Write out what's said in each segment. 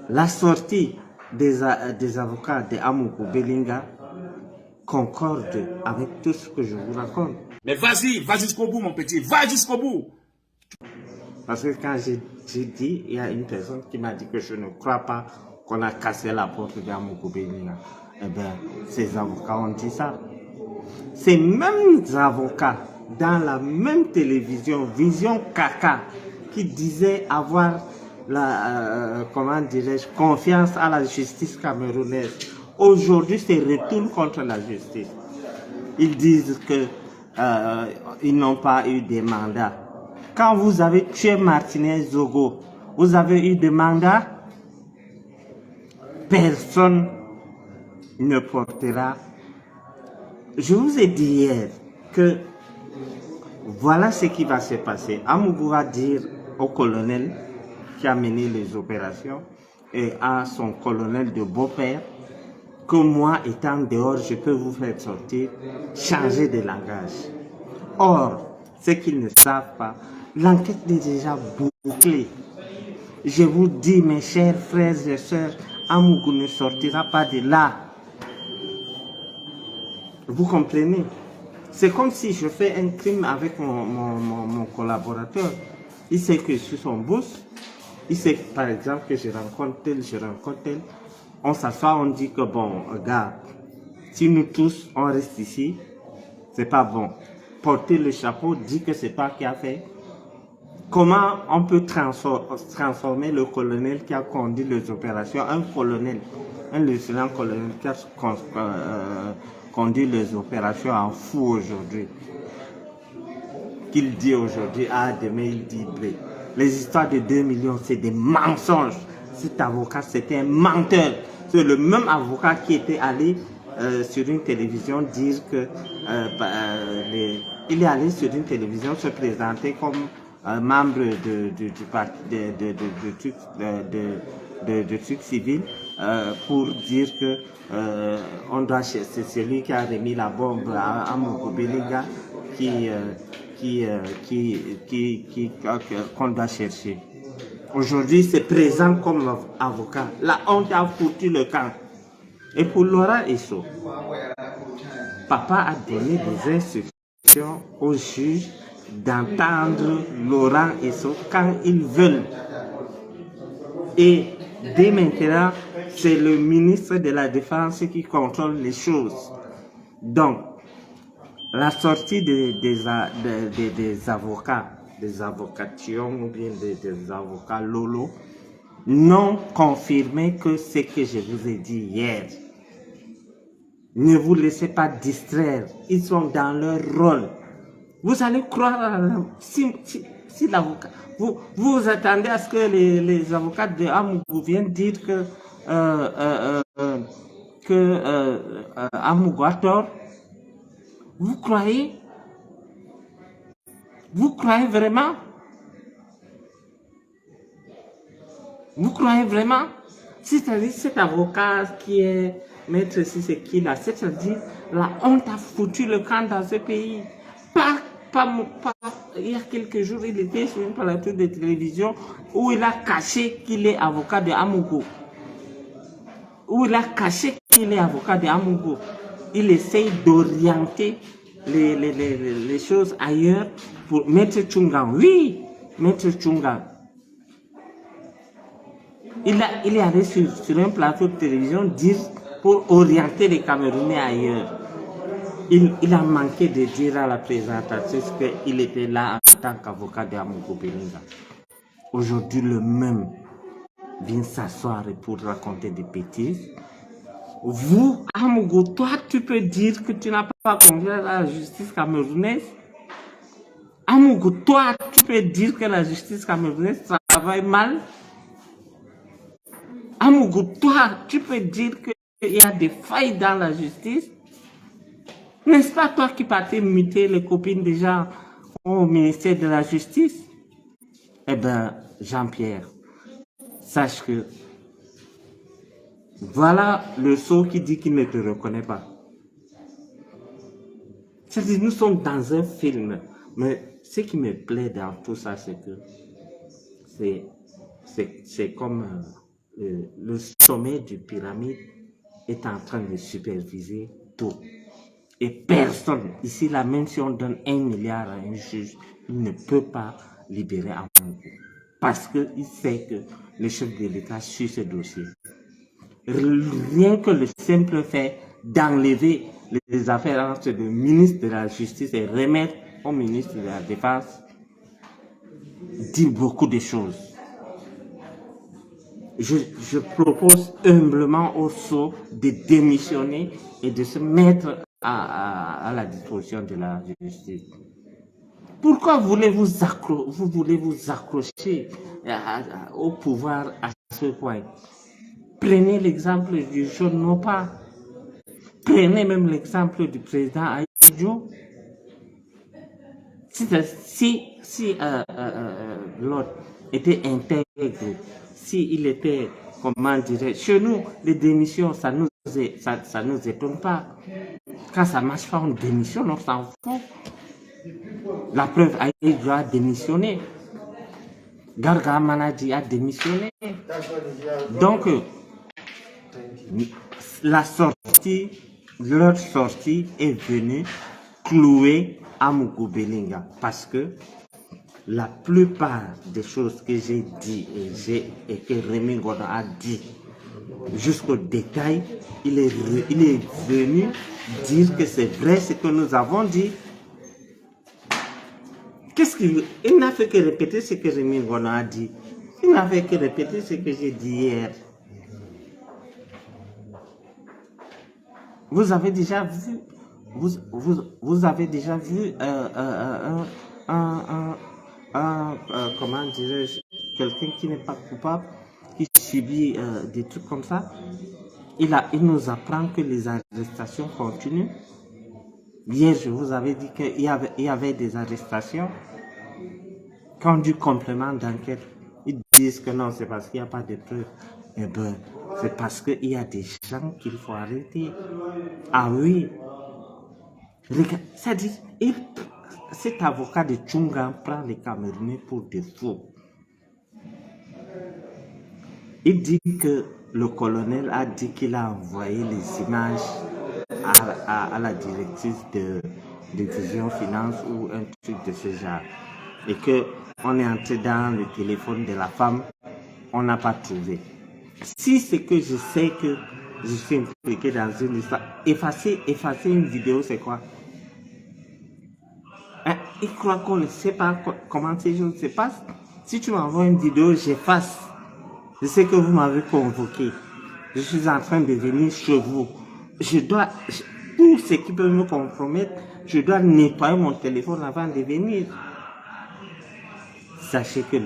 la sortie des avocats de Amougou Belinga concorde avec tout ce que je vous raconte. Mais vas-y, va jusqu'au bout, mon petit, va jusqu'au bout. Parce que quand j'ai dit, il y a une personne qui m'a dit que je ne crois pas qu'on a cassé la porte d'Amougou Belinga. Eh bien, ces avocats ont dit ça. Ces mêmes avocats, dans la même télévision, Vision Kaka, qui disaient avoir comment dirais-je, confiance à la justice camerounaise, aujourd'hui se retournent contre la justice. Ils disent que ils n'ont pas eu de mandat. Quand vous avez tué Martinez Zogo, vous avez eu des mandats? Personne ne portera. Je vous ai dit hier que voilà ce qui va se passer. Amougou va dire au colonel qui a mené les opérations et à son colonel de beau-père que moi, étant dehors, je peux vous faire sortir, changer de langage. Or, ce qu'ils ne savent pas, l'enquête est déjà bouclée. Je vous dis, mes chers frères et sœurs, Amougou ne sortira pas de là. Vous comprenez? C'est comme si je fais un crime avec mon collaborateur. Il sait que je suis son boss. Il sait par exemple que je rencontre tel. On s'assoit, on dit que bon, regarde, si nous tous on reste ici, c'est pas bon. Porter le chapeau dit que c'est toi qui as fait. Comment on peut transformer le colonel qui a conduit les opérations, un colonel, un lieutenant-colonel qui a conduit les opérations en fou aujourd'hui? Qu'il dit aujourd'hui, ah demain il dit blé. Les histoires de 2 millions, c'est des mensonges. Cet avocat, c'était un menteur. C'est le même avocat qui était allé sur une télévision dire que il est allé sur une télévision se présenter comme membre du parti de trucs civils pour dire que c'est celui qui a remis la bombe à Amougou Belinga qu'on doit chercher. Aujourd'hui, c'est présent comme avocat. La honte a foutu le camp. Et pour Laurent Esso, papa a donné des instructions aux juges d'entendre Laurent Esso quand ils veulent. Et dès maintenant, c'est le ministre de la Défense qui contrôle les choses. Donc, la sortie des avocats, des avocations ou bien des avocats Lolo, n'ont confirmé que ce que je vous ai dit hier. Ne vous laissez pas distraire, ils sont dans leur rôle. Vous allez croire si l'avocat, vous attendez à ce que les avocats de Amougou viennent dire que Amougou a tort. Vous croyez? Vous croyez vraiment? Vous croyez vraiment? C'est-à-dire cet avocat qui est maître si c'est qui là, c'est-à-dire la honte a foutu le camp dans ce pays. Il y a quelques jours, il était sur une plateau de télévision où il a caché qu'il est avocat de Amougou. Il essaye d'orienter les choses ailleurs pour Maître Tchunga. Oui, Maître Tchunga. Il est allé sur un plateau de télévision dire pour orienter les Camerounais ailleurs. Il a manqué de dire à la présentatrice qu'il était là en tant qu'avocat de Amougou Belinga. Aujourd'hui, le même vient s'asseoir pour raconter des bêtises. Vous, Amougou, toi, tu peux dire que tu n'as pas confiance à la justice camerounaise? Amougou, toi, tu peux dire que la justice camerounaise travaille mal? Amougou, toi, tu peux dire qu'il y a des failles dans la justice? N'est-ce pas toi qui partais muter les copines des gens au ministère de la Justice? Eh bien, Jean-Pierre, sache que voilà le sot qui dit qu'il ne te reconnaît pas. C'est-à-dire, nous sommes dans un film, mais ce qui me plaît dans tout ça, c'est que c'est comme le sommet du pyramide est en train de superviser tout. Et personne, ici là, même si on donne 1 milliard à un juge, il ne peut pas libérer Amougou. Parce qu'il sait que le chef de l'État suit ce dossier. Rien que le simple fait d'enlever les affaires entre le ministre de la Justice et remettre au ministre de la Défense dit beaucoup de choses. Je propose humblement au SO de démissionner et de se mettre à la disposition de la justice. Pourquoi voulez-vous vous accrocher au pouvoir à ce point? Prenez l'exemple du jeune Nopa. Prenez même l'exemple du président Aïdjo. Si l'autre était intègre, s'il était, comment dirais, chez nous, les démissions, ça nous étonne pas. Quand ça marche pas, on démissionne, on s'en fout. La preuve, Aïdjo a démissionné. Garga Manadi a démissionné. Donc, leur sortie est venue clouer Amougou Belinga parce que la plupart des choses que j'ai dit et que Rémi Ngono a dit jusqu'au détail, il est venu dire que c'est vrai ce que nous avons dit. Il n'a fait que répéter ce que Rémi Ngono a dit. Il n'a fait que répéter ce que j'ai dit hier. Vous avez déjà vu, vous avez déjà vu comment dirais-je, quelqu'un qui n'est pas coupable, qui subit des trucs comme ça. Il nous apprend que les arrestations continuent. Hier, je vous avais dit qu'il y avait des arrestations. Quand du complément d'enquête, ils disent que non, c'est parce qu'il n'y a pas de preuves. Eh bien, c'est parce qu'il y a des gens qu'il faut arrêter. Ah oui. Regarde, c'est-à-dire, cet avocat de Tchungan prend les Camerounais pour des fous. Il dit que le colonel a dit qu'il a envoyé les images à la directrice de Vision Finance ou un truc de ce genre. Et qu'on est entré dans le téléphone de la femme, on n'a pas trouvé. Si c'est que je sais que je suis impliqué dans une histoire, effacer une vidéo, c'est quoi? Il croit qu'on ne sait pas comment ces choses se passent. Si tu m'envoies une vidéo, j'efface. Je sais que vous m'avez convoqué. Je suis en train de venir chez vous. Pour ce qui peut me compromettre, je dois nettoyer mon téléphone avant de venir. Sachez que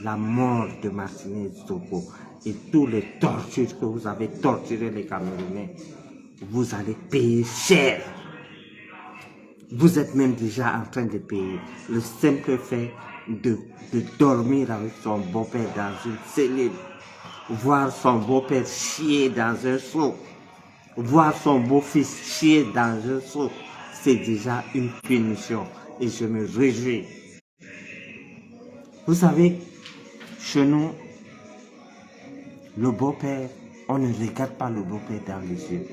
la mort de Martinez Zogo et toutes les tortures que vous avez torturé les Camerounais, vous allez payer cher. Vous êtes même déjà en train de payer. Le simple fait de dormir avec son beau-père dans une cellule, voir son beau-père chier dans un seau, voir son beau-fils chier dans un seau, c'est déjà une punition et je me réjouis. Vous savez, chez nous, le beau-père, on ne regarde pas le beau-père dans les yeux.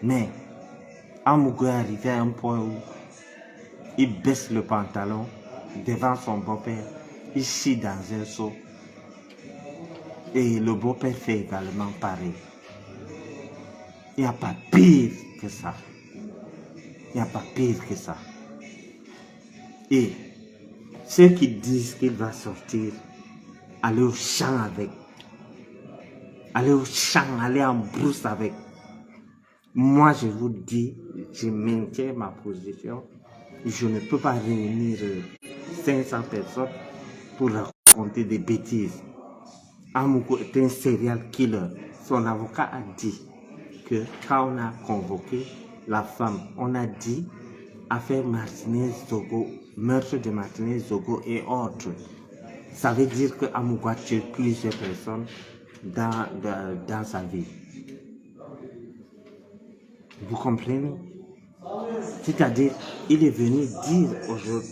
Mais Amougou est arrivé à un point où il baisse le pantalon devant son beau-père, il chie dans un seau. Et le beau-père fait également pareil. Il n'y a pas pire que ça. Il n'y a pas pire que ça. Et ceux qui disent qu'il va sortir, aller au champ avec. Aller au champ, aller en brousse avec. Moi, je vous dis, je maintiens ma position. Je ne peux pas réunir 500 personnes pour raconter des bêtises. Amougou est un serial killer. Son avocat a dit que quand on a convoqué la femme, on a dit affaire Martinez-Zogo, meurtre de Martinez-Zogo et autres. Ça veut dire que Amougou a tué plusieurs personnes dans sa vie. Vous comprenez? C'est-à-dire, il est venu dire aujourd'hui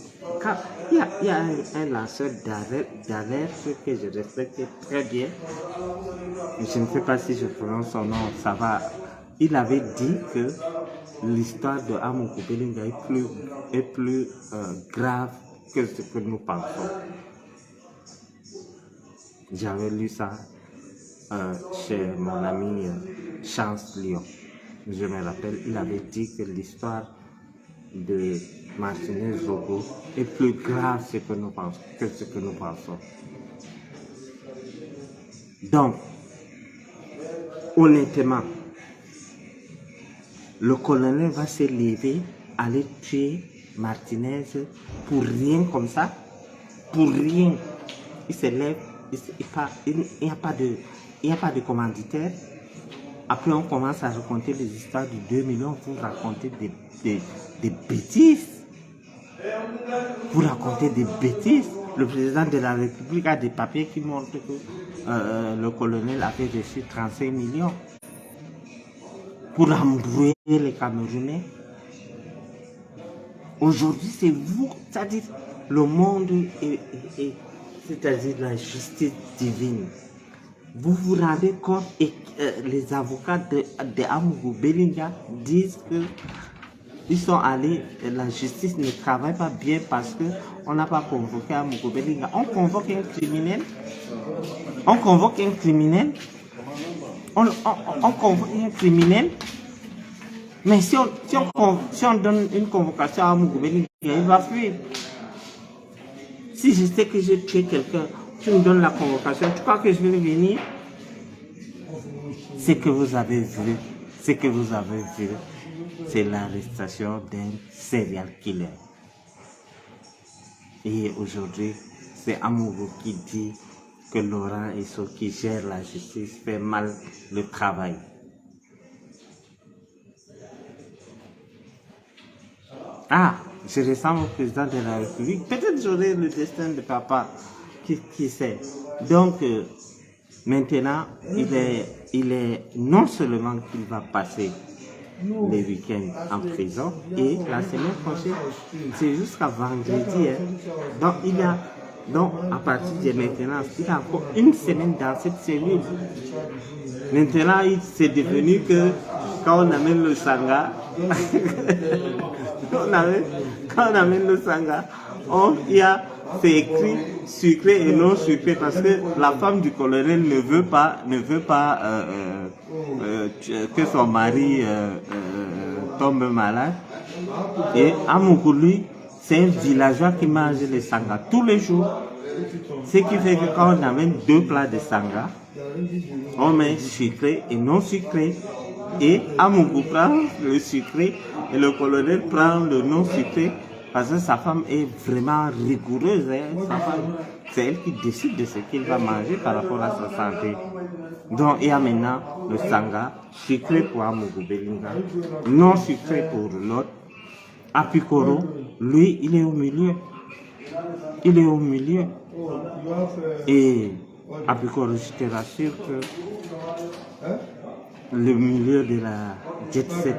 Il y a un lanceur d'alerte que je respecte très bien. Je ne sais pas si je prononce son nom, ça va. Il avait dit que l'histoire de Amougou Belinga est plus grave que ce que nous pensons. J'avais lu ça chez mon ami Chance Lyon. Je me rappelle, il avait dit que l'histoire de Martinez Zogo est plus grave que ce que nous pensons. Donc, honnêtement, le colonel va se lever, aller tuer Martinez pour rien comme ça, pour rien. Il se lève, il n'y a pas de commanditaire. Après, on commence à raconter les histoires du 2 millions, vous racontez des bêtises. Vous racontez des bêtises. Le président de la République a des papiers qui montrent que le colonel avait reçu 35 millions pour embrouiller les Camerounais. Aujourd'hui, c'est vous, c'est-à-dire le monde c'est-à-dire la justice divine. Vous vous rendez compte et les avocats de Amougou Belinga disent que ils sont allés, la justice ne travaille pas bien parce qu'on n'a pas convoqué Amougou Belinga. On convoque un criminel. On convoque un criminel. On convoque un criminel. Mais si on donne une convocation à Amougou Belinga, il va fuir. Si je sais que j'ai tué quelqu'un, tu me donnes la convocation, tu crois que je vais venir? Ce que vous avez vu, c'est l'arrestation d'un serial killer. Et aujourd'hui, c'est Amougou qui dit que Laurent Esso, qui gère la justice, fait mal le travail. Ah, je ressemble au président de la République. Peut-être j'aurai le destin de papa, qui sait. Donc, maintenant, il est non seulement qu'il va passer les week-ends en prison, et la semaine prochaine, c'est jusqu'à vendredi. Hein. Donc, à partir de maintenant, il a encore une semaine dans cette cellule. Maintenant, c'est devenu que quand on amène le sanga, quand on amène le sanga, c'est écrit sucré et non sucré parce que la femme du colonel ne veut pas que son mari tombe malade. Et Amougou, lui, c'est un villageois qui mange le sanga tous les jours. Ce qui fait que quand on amène 2 plats de sanga, on met sucré et non sucré. Et Amougou prend le sucré et le colonel prend le non sucré. Parce que sa femme est vraiment rigoureuse. Hein. C'est elle qui décide de ce qu'il va manger par rapport à sa santé. Donc il y a maintenant le sanga, sucré pour Amougou Belinga, non sucré pour l'autre. Apikoro, lui, il est au milieu. Il est au milieu. Et Apikoro, je te rassure que le milieu de la jet set,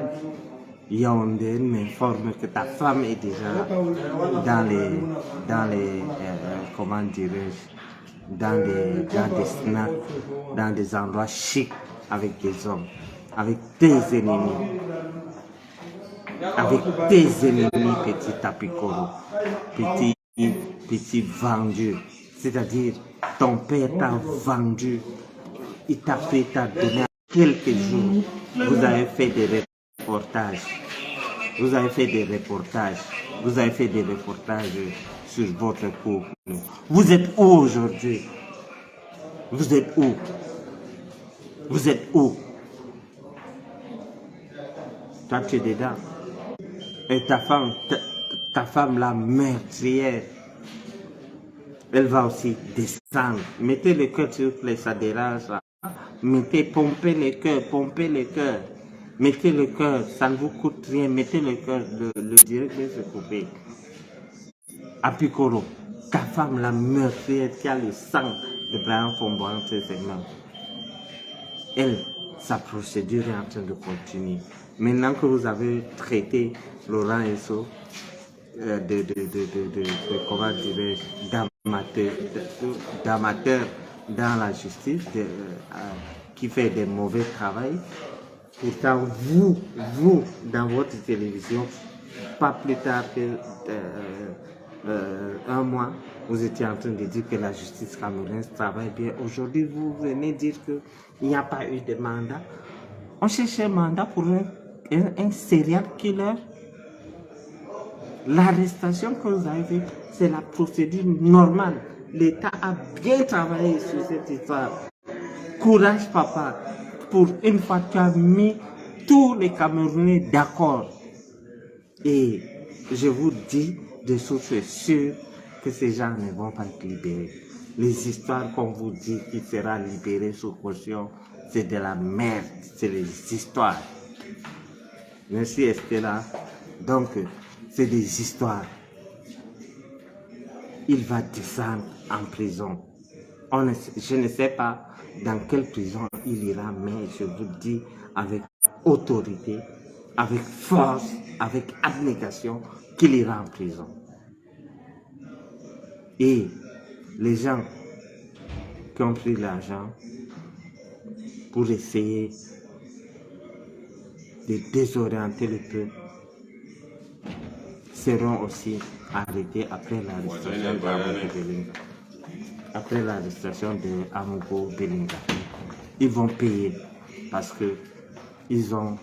Yaoundé m'informe que ta femme est déjà dans les comment dirais-je, dans des snacks, dans des endroits chics avec des hommes, avec tes ennemis. Avec tes ennemis, petit Apikoro, petit vendu. C'est-à-dire, ton père t'a vendu, il t'a donné quelques jours. Vous avez fait des reportages. Vous avez fait des reportages sur votre couple. Vous êtes où aujourd'hui? Vous êtes où? Vous êtes où? Toi, tu es dedans. Et ta femme, la meurtrière, elle va aussi descendre. Mettez le cœur sur les ça dérange. Pompez le cœur. Mettez le cœur, ça ne vous coûte rien. Mettez le cœur, le direct de se couper. Apikoro, ta femme, la meurtrière qui a le sang de Brian Fombo entre ses mains. Elle, sa procédure est en train de continuer. Maintenant que vous avez traité Laurent Esso, comment dirais-je, d'amateurs dans la justice, qui fait des mauvais travail. Pourtant, vous, dans votre télévision, pas plus tard que un mois, vous étiez en train de dire que la justice camerounaise travaille bien. Aujourd'hui, vous venez dire qu'il n'y a pas eu de mandat. On cherche un mandat pour un serial killer. L'arrestation que vous avez faite, c'est la procédure normale. L'État a bien travaillé sur cette histoire. Courage, papa. Pour une fois, tu as mis tous les Camerounais d'accord. Et je vous dis de source sûre que ces gens ne vont pas être libérés. Les histoires qu'on vous dit qu'il sera libéré sous caution, c'est de la merde, c'est les histoires. Merci Estella. Donc, c'est des histoires. Il va descendre en prison. Je ne sais pas dans quelle prison il ira, mais je vous dis avec autorité, avec force, avec abnégation, qu'il ira en prison. Et les gens qui ont pris l'argent pour essayer de désorienter le peuple seront aussi arrêtés après l'arrestation d'Amogo Belinga. Après l'arrestation d'Amogo Belinga. Ils vont payer parce que ils ont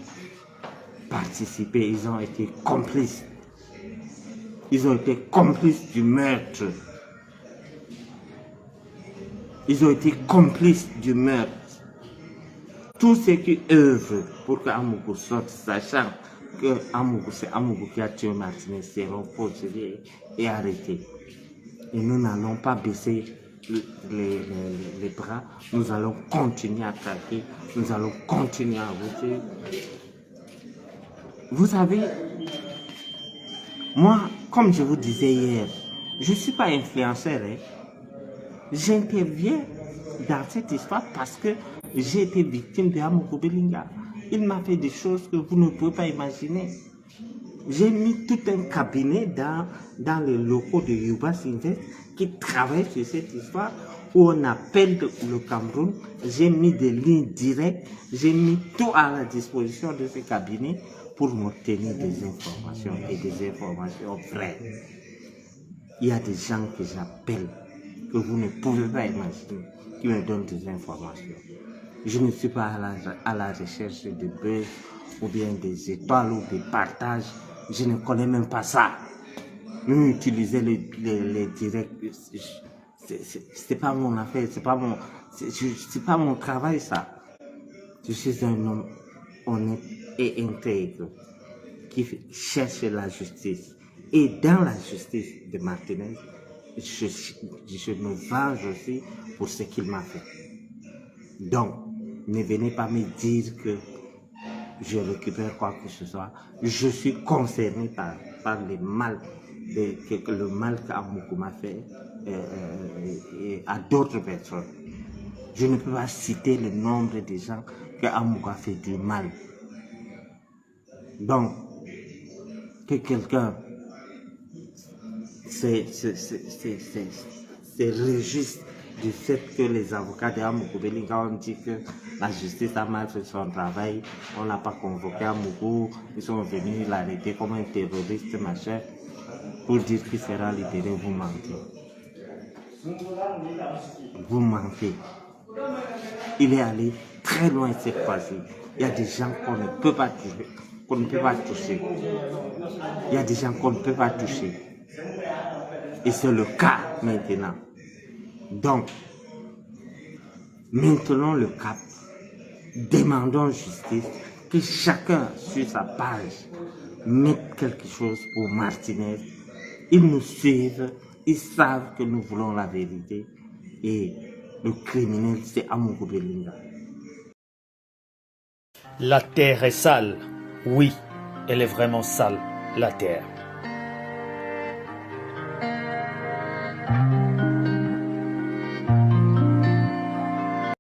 participé, ils ont été complices. Ils ont été complices du meurtre. Ils ont été complices du meurtre. Tous ceux qui œuvrent pour que Amogo sorte, sachant que c'est Amogo qui a tué Martinez, seront poursuivis et arrêtés. Et nous n'allons pas baisser les bras, nous allons continuer à traquer, nous allons continuer à voter. Vous savez, moi, comme je vous disais hier, je ne suis pas influenceur. J'interviens dans cette histoire parce que j'ai été victime de Amogo Belinga. Il m'a fait des choses que vous ne pouvez pas imaginer. J'ai mis tout un cabinet dans les locaux de Yuba Invest qui travaille sur cette histoire où on appelle le Cameroun. J'ai mis des lignes directes, j'ai mis tout à la disposition de ce cabinet pour m'obtenir des informations et des informations vraies. Il y a des gens que j'appelle, que vous ne pouvez pas imaginer, qui me donnent des informations. Je ne suis pas à la recherche de buzz ou bien des étoiles ou des partages. Je ne connais même pas ça. Même utiliser les directs, c'est pas mon affaire, c'est pas mon travail ça. Je suis un homme honnête et intègre qui cherche la justice. Et dans la justice de Martinez, je me venge aussi pour ce qu'il m'a fait. Donc, ne venez pas me dire que je récupère quoi que ce soit. Je suis concerné par le mal qu'Amogo m'a fait et à d'autres personnes. Je ne peux pas citer le nombre de gens qu'Amogo a fait du mal. Donc, que quelqu'un se réjouisse du fait que les avocats d'Amogo Belinga ont dit que la justice a mal fait son travail, on n'a pas convoqué Amogo, ils sont venus l'arrêter comme un terroriste, machin, pour dire qu'il sera libéré. Vous mentez. Vous mentez. Il est allé très loin cette fois-ci. Il y a des gens qu'on ne peut pas toucher. Il y a des gens qu'on ne peut pas toucher. Et c'est le cas maintenant. Donc, maintenons le cap. Demandons justice. Que chacun sur sa page mette quelque chose pour Martinez. Ils nous suivent. Ils savent que nous voulons la vérité. Et le criminel, c'est Amogo Belinga. La terre est sale. Oui, elle est vraiment sale, la terre.